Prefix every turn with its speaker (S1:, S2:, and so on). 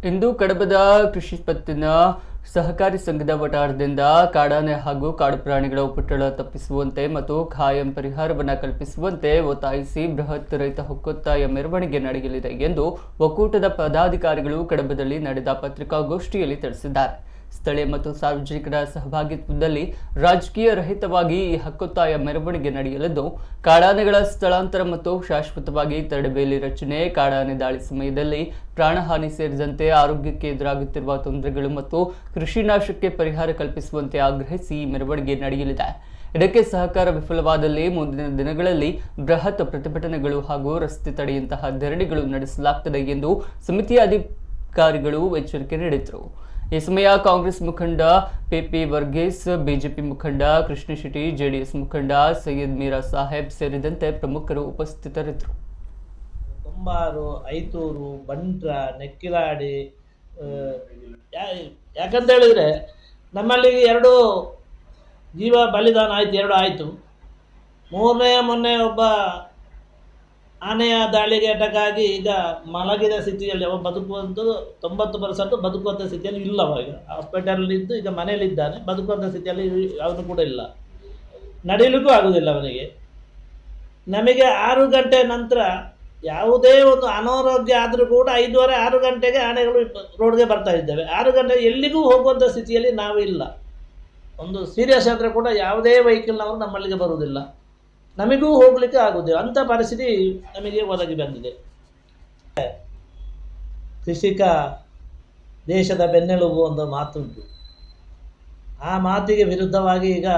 S1: ಇಂದು ಕಡಬದ ಕೃಷಿ ಪತ್ತಿನ ಸಹಕಾರಿ ಸಂಘದ ವಟಾರದಿಂದ ಕಾಡಾನೆ ಹಾಗೂ ಕಾಡು ಪ್ರಾಣಿಗಳ ಉಪಟಳ ತಪ್ಪಿಸುವಂತೆ ಮತ್ತು ಖಾಯಂ ಪರಿಹಾರವನ್ನು ಕಲ್ಪಿಸುವಂತೆ ಒತ್ತಾಯಿಸಿ ಬೃಹತ್ ರೈತ ಹಕ್ಕೊತ್ತಾಯ ಮೆರವಣಿಗೆ ನಡೆಯಲಿದೆ ಎಂದು ಒಕ್ಕೂಟದ ಪದಾಧಿಕಾರಿಗಳು ಕಡಬದಲ್ಲಿ ನಡೆದ ಪತ್ರಿಕಾಗೋಷ್ಠಿಯಲ್ಲಿ ತಿಳಿಸಿದ್ದಾರೆ. ಸ್ಥಳೀಯ ಮತ್ತು ಸಾರ್ವಜನಿಕರ ಸಹಭಾಗಿತ್ವದಲ್ಲಿ ರಾಜಕೀಯ ರಹಿತವಾಗಿ ಈ ಹಕ್ಕೊತ್ತಾಯ ಮೆರವಣಿಗೆ ನಡೆಯಲಿದ್ದು, ಕಾಡಾನೆಗಳ ಸ್ಥಳಾಂತರ ಮತ್ತು ಶಾಶ್ವತವಾಗಿ ತಡೆಬೇಲಿ ರಚನೆ, ಕಾಡಾನೆ ದಾಳಿ ಸಮಯದಲ್ಲಿ ಪ್ರಾಣಹಾನಿ ಸೇರಿದಂತೆ ಆರೋಗ್ಯಕ್ಕೆ ಎದುರಾಗುತ್ತಿರುವ ತೊಂದರೆಗಳು ಮತ್ತು ಕೃಷಿ ನಾಶಕ್ಕೆ ಪರಿಹಾರ ಕಲ್ಪಿಸುವಂತೆ ಆಗ್ರಹಿಸಿ ಮೆರವಣಿಗೆ ನಡೆಯಲಿದೆ. ಇದಕ್ಕೆ ಸಹಕಾರ ವಿಫಲವಾದಲ್ಲಿ ಮುಂದಿನ ದಿನಗಳಲ್ಲಿ ಬೃಹತ್ ಪ್ರತಿಭಟನೆಗಳು ಹಾಗೂ ರಸ್ತೆ ತಡೆಯಂತಹ ಧರಣಿಗಳು ನಡೆಸಲಾಗುತ್ತದೆ ಎಂದು ಸಮಿತಿಯ ಅಧಿಕಾರಿಗಳು ಎಚ್ಚರಿಕೆ ನೀಡಿದರು. ಈ ಸಮಯ ಕಾಂಗ್ರೆಸ್ ಮುಖಂಡ ಪಿಪಿ ವರ್ಗೀಸ್, ಬಿಜೆಪಿ ಮುಖಂಡ ಕೃಷ್ಣ ಶೆಟ್ಟಿ, ಜೆಡಿಎಸ್ ಮುಖಂಡ ಸೈಯದ್ ಮೀರಾ ಸಾಹೇಬ್ ಸೇರಿದಂತೆ ಪ್ರಮುಖರು ಉಪಸ್ಥಿತರಿದ್ದರು.
S2: ಕುಂಬಾರು, ಐತೂರು, ಬಂಟ್ರ, ನೆಕ್ಕಿಲಾಡಿ, ಯಾಕಂತ ಹೇಳಿದರೆ ನಮ್ಮಲ್ಲಿ 2 ಜೀವ ಬಲಿದಾನ ಆಯಿತು, 2 ಆಯಿತು. ಮೊನ್ನೆ ಒಬ್ಬ ಆನೆಯ ದಾಳಿಗೆ ಅಟಕಾಗಿ ಈಗ ಮಲಗಿದ ಸ್ಥಿತಿಯಲ್ಲಿ ಅವ ಬದುಕುವಂಥ 90% ಬದುಕುವಂಥ ಸ್ಥಿತಿಯಲ್ಲಿ ಇಲ್ಲ. ಅವಾಗ ಹಾಸ್ಪಿಟಲಲ್ಲಿದ್ದು ಈಗ ಮನೆಯಲ್ಲಿದ್ದಾನೆ, ಬದುಕುವಂಥ ಸ್ಥಿತಿಯಲ್ಲಿ ಅವನು ಕೂಡ ಇಲ್ಲ, ನಡೀಲಿಕ್ಕೂ ಆಗುವುದಿಲ್ಲ ಅವನಿಗೆ. ನಮಗೆ 6 ಗಂಟೆ ನಂತರ ಯಾವುದೇ ಒಂದು ಅನಾರೋಗ್ಯ ಆದರೂ ಕೂಡ 5:30, 6 ಗಂಟೆಗೆ ಆನೆಗಳು ರೋಡ್ಗೆ ಬರ್ತಾ ಇದ್ದೇವೆ. 6 ಗಂಟೆ ಎಲ್ಲಿಗೂ ಹೋಗುವಂಥ ಸ್ಥಿತಿಯಲ್ಲಿ ನಾವು ಇಲ್ಲ. ಒಂದು ಸೀರಿಯಸ್ ಆದರೆ ಕೂಡ ಯಾವುದೇ ವೆಹಿಕಲ್ನವರು ನಮ್ಮಲ್ಲಿಗೆ ಬರುವುದಿಲ್ಲ, ನಮಗೂ ಹೋಗಲಿಕ್ಕೆ ಆಗುವುದಿಲ್ಲ. ಅಂಥ ಪರಿಸ್ಥಿತಿ ನಮಗೆ ಒದಗಿ ಬಂದಿದೆ. ಕೃಷಿಕ ದೇಶದ ಬೆನ್ನೆಲುಬು ಒಂದು ಮಾತುಂಟು. ಆ ಮಾತಿಗೆ ವಿರುದ್ಧವಾಗಿ ಈಗ